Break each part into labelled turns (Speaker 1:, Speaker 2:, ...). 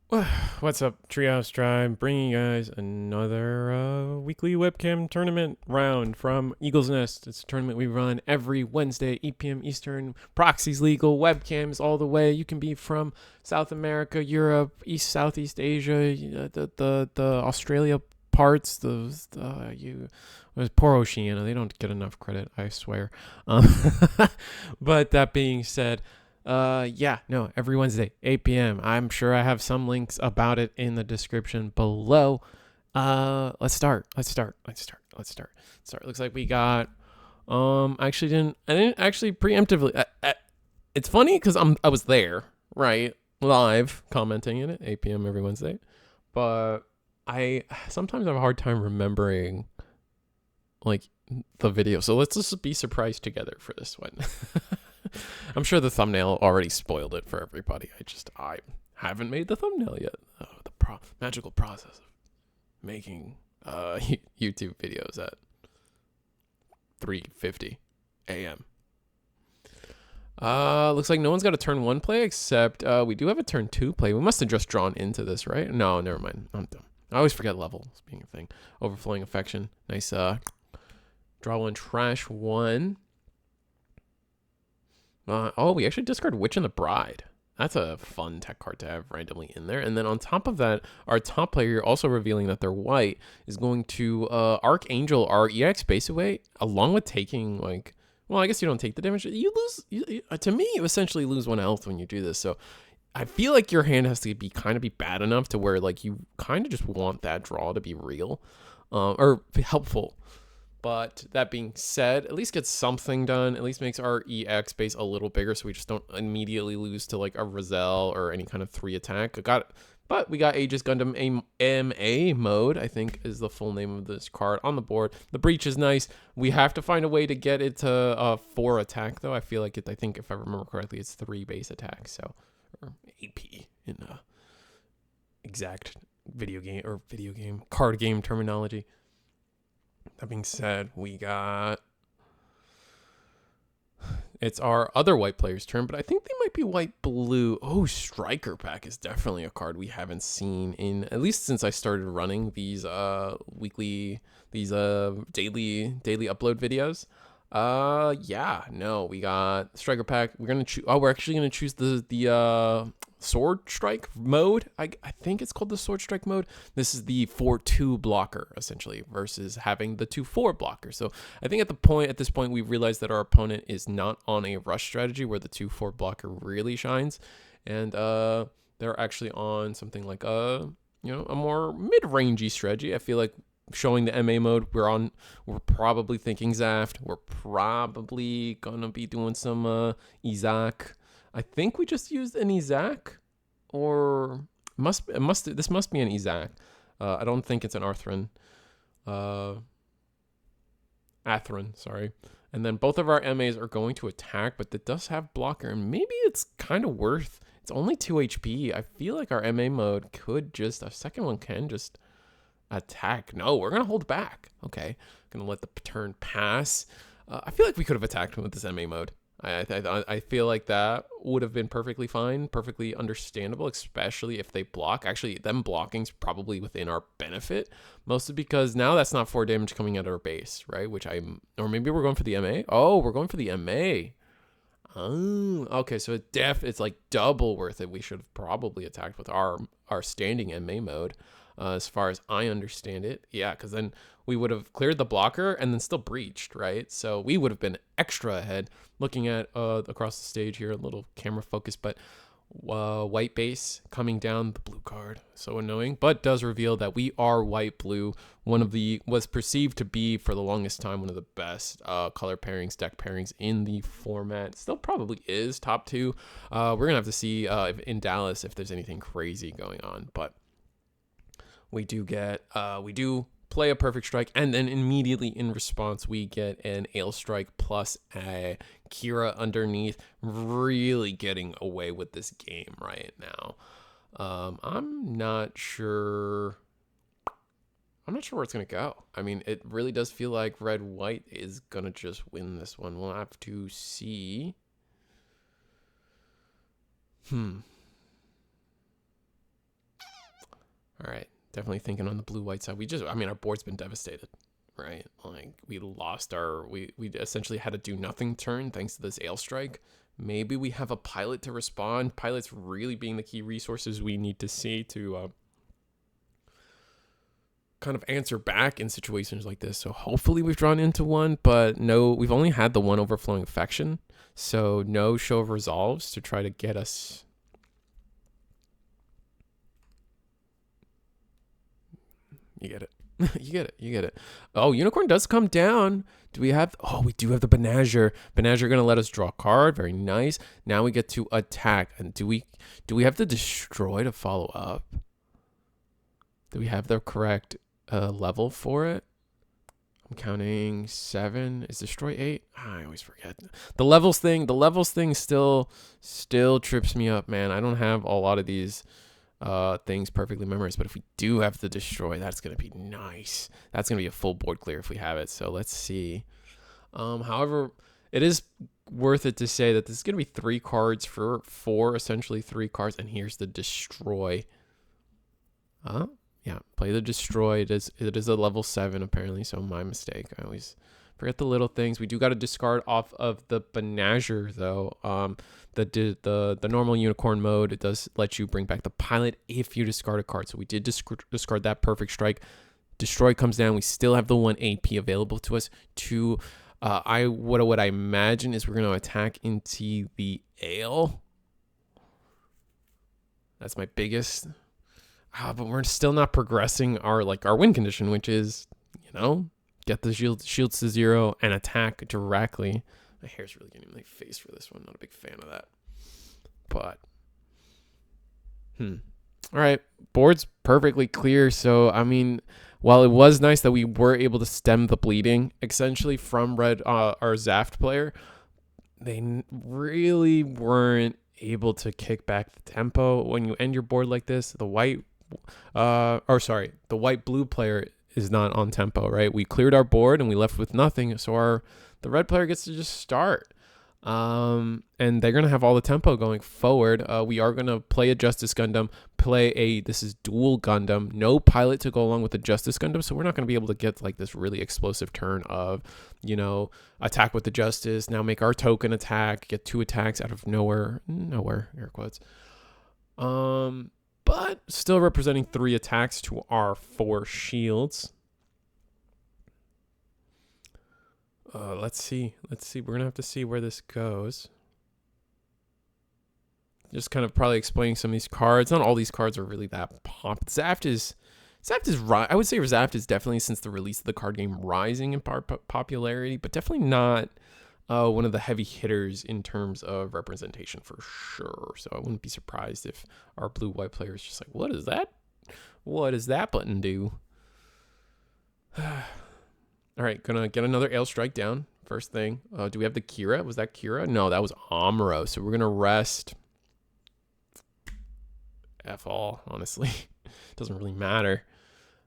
Speaker 1: What's up, Treehouse Tribe? Bringing you guys another weekly webcam tournament round from Eagle's Nest. It's a tournament we run every Wednesday, 8 p.m. Eastern. Proxies legal, webcams all the way. You can be from South America, Europe, East, Southeast Asia, the Australia parts. Poor Oceania. They don't get enough credit, I swear. Um, but that being said. Yeah, no, every Wednesday, 8 p.m. I'm sure I have some links about it in the description below. Let's start. Looks like we got, I didn't actually preemptively, it's funny because I was there, right? Live commenting in it, 8 p.m. every Wednesday. But I sometimes have a hard time remembering, like, the video. So let's just be surprised together for this one. I'm sure the thumbnail already spoiled it for everybody. I haven't made the thumbnail yet. Oh, the magical process of making YouTube videos at 3:50 a.m. Looks like no one's got a turn 1 play except we do have a turn 2 play. We must have just drawn into this, right? No, never mind. I'm dumb. I always forget levels being a thing. Overflowing affection. Nice draw 1, trash 1. We actually discard Witch and the Bride. That's a fun tech card to have randomly in there. And then on top of that, our top player, also revealing that they're white, is going to Archangel our EX base away, along with taking, like, well, I guess you don't take the damage. You lose, to me, you essentially lose 1 health when you do this. So I feel like your hand has to be bad enough to where, like, you kind of just want that draw to be real or helpful. But that being said, at least gets something done. At least makes our EX base a little bigger, so we just don't immediately lose to like a Roselle or any kind of 3 attack. But we got Aegis Gundam MA mode, I think is the full name of this card on the board. The breach is nice. We have to find a way to get it to 4 attack though. I feel like I think if I remember correctly, it's 3 base attack. So, or AP in exact video game card game terminology. That being said, it's our other white player's turn, but I think they might be white-blue. Oh, Striker Pack is definitely a card we haven't seen in, at least since I started running these daily upload videos. Yeah, no, we got Striker Pack. We're actually gonna choose the Sword Strike mode. I think it's called the Sword Strike mode. This is the 4-2 blocker essentially versus having the 2-4 blocker. So I think at this point we realized that our opponent is not on a rush strategy where the 2-4 blocker really shines, and they're actually on something like a more mid-rangey strategy. I feel like showing the MA mode, we're probably thinking Zaft. We're probably gonna be doing some Izak. I think we just used an Izak, or this must be an Izak. I don't think it's an Arthrin. Atherin, sorry. And then both of our MAs are going to attack, but it does have blocker, and maybe it's kind of worth. It's only 2 HP. I feel like our MA mode could just, a second one can just attack. No, we're gonna hold back. Okay, gonna let the turn pass. I feel like we could have attacked him with this MA mode. I feel like that would have been perfectly fine, perfectly understandable, especially if they block. Actually, them blocking's probably within our benefit, mostly because now that's not 4 damage coming at our base, right? Or maybe we're going for the MA. Oh, we're going for the MA. Oh, okay. So it's like double worth it. We should have probably attacked with our standing MA mode. As far as I understand it. Yeah, because then we would have cleared the blocker and then still breached, right? So we would have been extra ahead. Looking at across the stage here, a little camera focus, but white base coming down, the blue card. So annoying, but does reveal that we are white-blue. Was perceived to be, for the longest time, one of the best color pairings, deck pairings in the format. Still probably is top 2. We're going to have to see in Dallas if there's anything crazy going on, but we do play a perfect strike, and then immediately in response we get an Ale Strike plus a Kira underneath, really getting away with this game right now. I'm not sure where it's gonna go. I mean, it really does feel like red white is gonna just win this one. We'll have to see. All right. Definitely thinking on the blue-white side. I mean, our board's been devastated, right? Like, we essentially had a do nothing turn thanks to this ale strike. Maybe we have a pilot to respond. Pilots really being the key resources we need to see to kind of answer back in situations like this. So hopefully we've drawn into one, but no, we've only had the one overflowing affection. So no show of resolves to try to get us. You get it. You get it. You get it. Oh, Unicorn does come down. Do we have... Oh, we do have the Benager. Benager going to let us draw a card. Very nice. Now we get to attack. And do we have to destroy to follow up? Do we have the correct level for it? I'm counting 7. Is destroy 8? I always forget. The levels thing still trips me up, man. I don't have a lot of these things perfectly memorized, but if we do have to destroy, that's gonna be nice. That's gonna be a full board clear if we have it. So let's see. However, it is worth it to say that this is gonna be 3 cards for 4, essentially 3 cards, and here's the destroy. Yeah, play the destroy. It is a level 7 apparently, so my mistake. I always forget the little things. We do got to discard off of the Benager though. The normal unicorn mode, it does let you bring back the pilot if you discard a card. So we did discard that perfect strike. Destroy comes down. We still have the 1 AP available to us. What I imagine is we're going to attack into the ale. That's my biggest. But we're still not progressing our win condition, which is, get the shields to 0 and attack directly. My hair's really getting in my face for this one. Not a big fan of that. But, all right. Board's perfectly clear. So, I mean, while it was nice that we were able to stem the bleeding, essentially, from red, our Zaft player, they really weren't able to kick back the tempo. When you end your board like this, the white-blue player is not on tempo, right? We cleared our board and we left with nothing. So the red player gets to just start. And they're going to have all the tempo going forward. We are going to play a Justice Gundam, this is dual Gundam, no pilot to go along with the Justice Gundam. So we're not going to be able to get like this really explosive turn of, attack with the Justice, now make our token attack, get 2 attacks out of nowhere, air quotes. But still representing 3 attacks to our 4 shields. Let's see. We're going to have to see where this goes. Just kind of probably explaining some of these cards. Not all these cards are really that pop. Zaft is I would say Zaft is definitely, since the release of the card game, rising in popularity, but definitely not one of the heavy hitters in terms of representation for sure. So I wouldn't be surprised if our blue-white player is just like, what is that? What does that button do? All right, gonna get another ale strike down. First thing. Do we have the Kira? Was that Kira? No, that was Amuro. So we're gonna rest. F all, honestly. Doesn't really matter.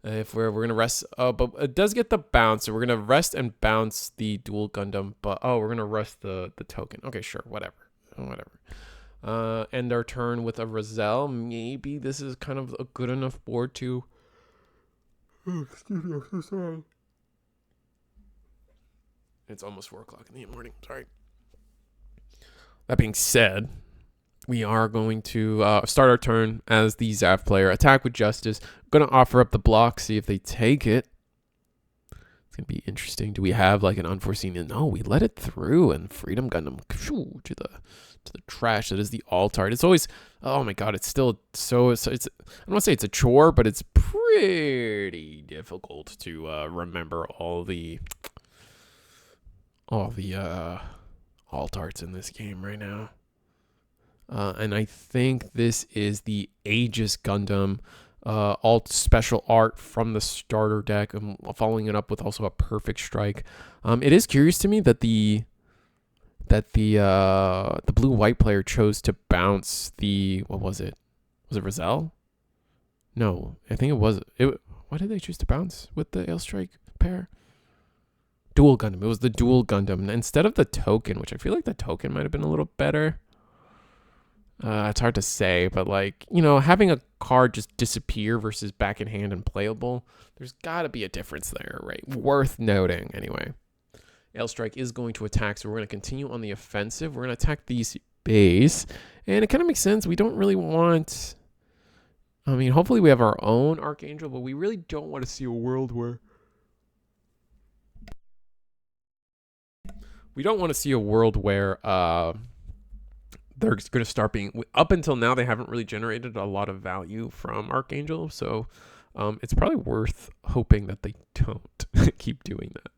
Speaker 1: If we're gonna rest, but it does get the bounce, so we're gonna rest and bounce the dual Gundam. But we're gonna rest the token. Okay, sure, whatever. End our turn with a Roselle. Maybe this is kind of a good enough board to. Oh, excuse me, I'm so sorry. It's almost 4 o'clock in the morning. Sorry. That being said, we are going to start our turn as the Zaft player. Attack with Justice. I'm going to offer up the block, see if they take it. It's going to be interesting. Do we have like an unforeseen? No, we let it through, and Freedom Gundam to the trash. That is the Altart. It's always, oh my god, it's still so it's I don't want to say it's a chore, but it's pretty difficult to remember all the Altarts in this game right now. And I think this is the Aegis Gundam alt special art from the starter deck. I'm following it up with also a perfect strike. It is curious to me that the blue-white player chose to bounce the, what was it? Was it Roselle? No, I think it was. Why did they choose to bounce with the ale strike pair? Dual Gundam. It was the dual Gundam instead of the token, which I feel like the token might have been a little better. It's hard to say, but like, you know, having a card just disappear versus back in hand and playable, there's got to be a difference there, right? Worth noting, anyway. Ailstrike is going to attack, so we're going to continue on the offensive. We're going to attack these base, and it kind of makes sense. We don't really want... I mean, hopefully we have our own Archangel, but we really don't want to see a world where... We don't want to see a world where they're going to start being... Up until now, they haven't really generated a lot of value from Archangel, so it's probably worth hoping that they don't keep doing that.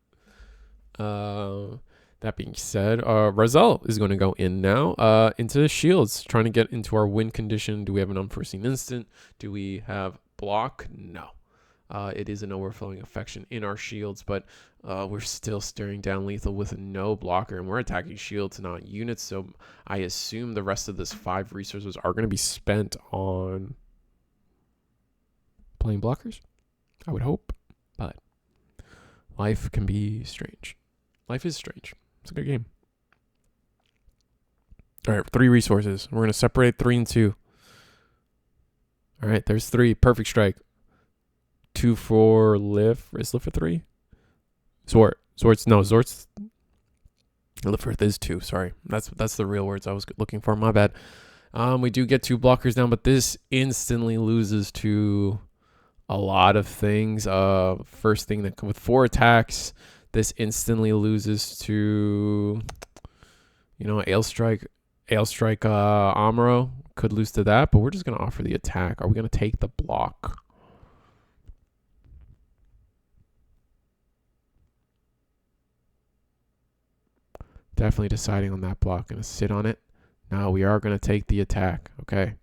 Speaker 1: That being said, Razel is going to go in now into the shields, trying to get into our win condition. Do we have an unforeseen instant? Do we have block? No. It is an overflowing affection in our shields, but we're still staring down lethal with no blocker, and we're attacking shields, not units. So I assume the rest of this 5 resources are going to be spent on playing blockers. I would hope, but life can be strange. Life is strange. It's a good game. All right, 3 resources. We're going to separate 3 and 2. All right, there's 3. Perfect strike. 2 for lift. Is lift for 3? Zort. Zort's no. Zort's lift for is 2. Sorry, that's the real words I was looking for. My bad. We do get 2 blockers down, but this instantly loses to a lot of things. First thing that with 4 attacks. This instantly loses to, you know, Ailstrike, Amuro could lose to that, but we're just going to offer the attack. Are we going to take the block? Definitely deciding on that block. Going to sit on it. Now we are going to take the attack. Okay.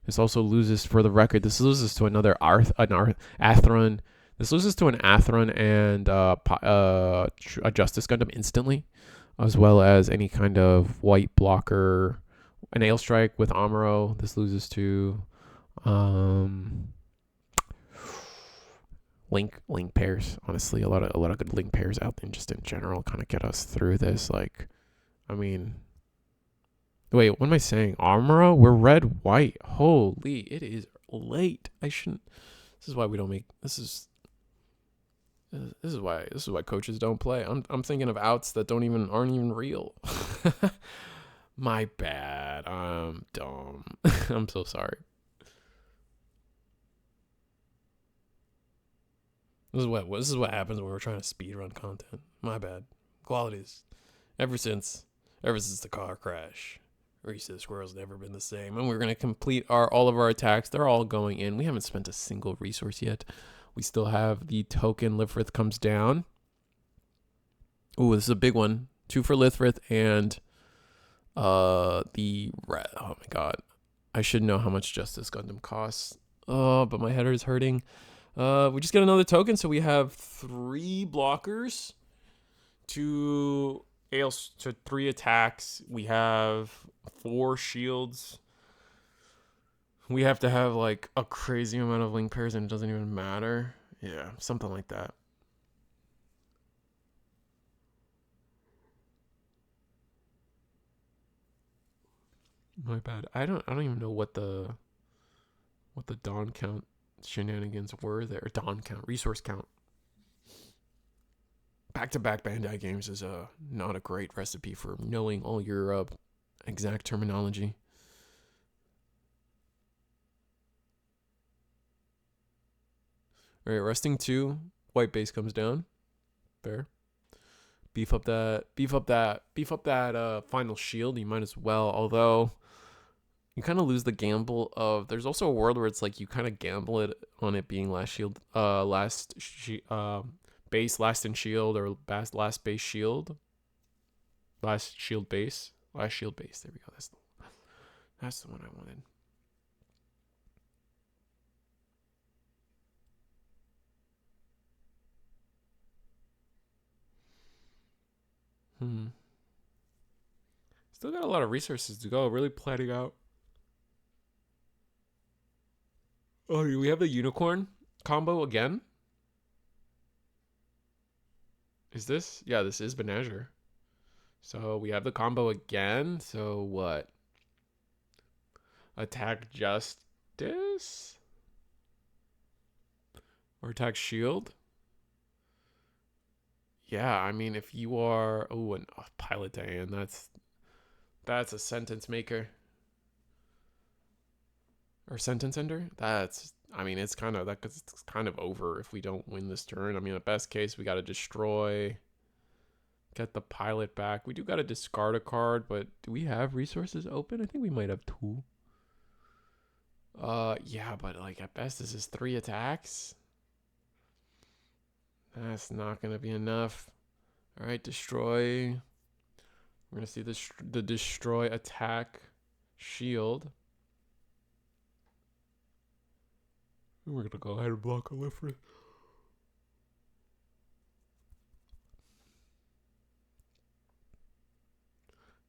Speaker 1: This also loses, for the record, this loses to another Atheron. This loses to an Atheron and a Justice Gundam instantly, as well as any kind of white blocker. An Ailstrike with Amuro. This loses to link pairs. Honestly, a lot of good link pairs out there just in general kind of get us through this. Like, I mean, wait, what am I saying? Amuro? We're red white. Holy, it is late. I shouldn't. This is why we don't make. This is why coaches don't play. I'm thinking of outs that aren't even real. My bad. I'm dumb. I'm so sorry. This is what happens when we're trying to speedrun content. My bad. Qualities. Ever since the car crash, Risu Squirrel's never been the same. And we're gonna complete all of our attacks. They're all going in. We haven't spent a single resource yet. We still have the token. Lifrith comes down. Ooh, this is a big one. 2 for Lifrith and the red. Oh my god. I should know how much Justice Gundam costs. Oh, but my header is hurting. We just get another token, so we have 3 blockers to 3 attacks. We have 4 shields. We have to have like a crazy amount of link pairs and it doesn't even matter. Yeah, something like that. My bad. I don't even know what the Dawn count shenanigans were there. Dawn count, resource count. Back-to-back Bandai games is not a great recipe for knowing all your exact terminology. All right, resting 2. White base comes down. Fair. Beef up that final shield. You might as well. Although you kind of lose the gamble of. There's also a world where it's like you kind of gamble it on it being last shield, base, last in shield, or last base shield, last shield base, last shield base. There we go. That's the one I wanted. Still got a lot of resources to go. Really planning out. Oh, do we have the unicorn combo again? Is this? Yeah, this is Benager. So we have the combo again. So what? Attack Justice? Or attack Shield? Yeah, I mean, if you are... Oh, and Pilot Diane, that's a sentence maker. Or sentence ender? That's... I mean, it's kind of over if we don't win this turn. I mean, at best case, we got to destroy, get the pilot back. We do got to discard a card, but do we have resources open? I think we might have 2. Yeah, but like at best, this is 3 attacks. That's not gonna be enough. All right, destroy. We're gonna see the destroy attack shield. We're gonna go ahead and block a Lifrit.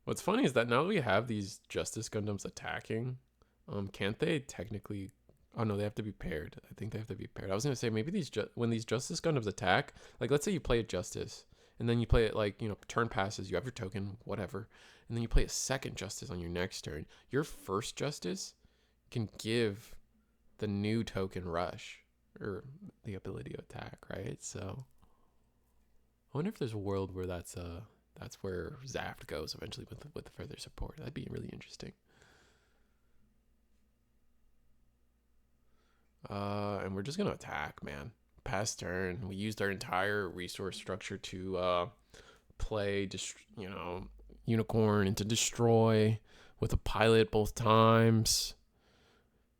Speaker 1: What's funny is that now that we have these Justice Gundams attacking, can't they technically? Oh no, they have to be paired. I think they have to be paired. I was gonna say maybe when these Justice Gundams attack, like let's say you play a Justice, and then you play it like turn passes, you have your token, whatever, and then you play a second Justice on your next turn. Your first Justice can give the new token rush or the ability to attack, right? So I wonder if there's a world where that's where Zaft goes eventually with further support. That'd be really interesting. And we're just gonna attack, man. Past turn, we used our entire resource structure to play Unicorn into destroy with a pilot both times.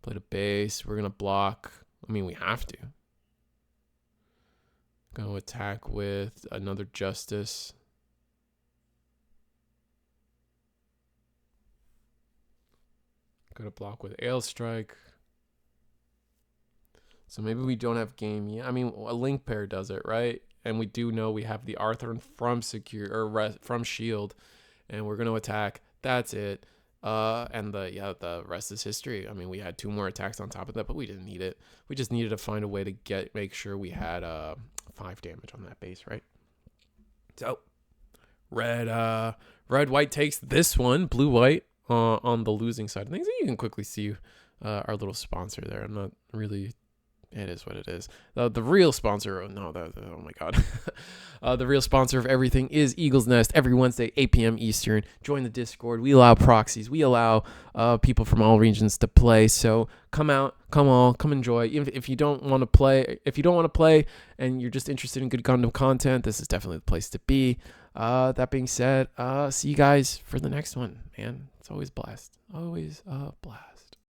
Speaker 1: Played a base. We're gonna block. I mean, we have to. Gonna attack with another Justice. Gonna block with Ale Strike. So maybe we don't have game yet. I mean, a link pair does it, right? And we do know we have the Arthur from from Shield, and we're gonna attack. That's it. And the rest is history. I mean, we had 2 more attacks on top of that, but we didn't need it. We just needed to find a way to make sure we had 5 damage on that base, right? So red white takes this one. Blue white on the losing side of things. You can quickly see our little sponsor there. I'm not really. It is what it is. The real sponsor, oh my God. The real sponsor of everything is Eagle's Nest every Wednesday, 8 p.m. Eastern. Join the Discord. We allow proxies. We allow people from all regions to play. So come out, come enjoy. Even if you don't want to play, and you're just interested in good Gundam content, this is definitely the place to be. That being said, see you guys for the next one, man. It's always blast. Always a blast.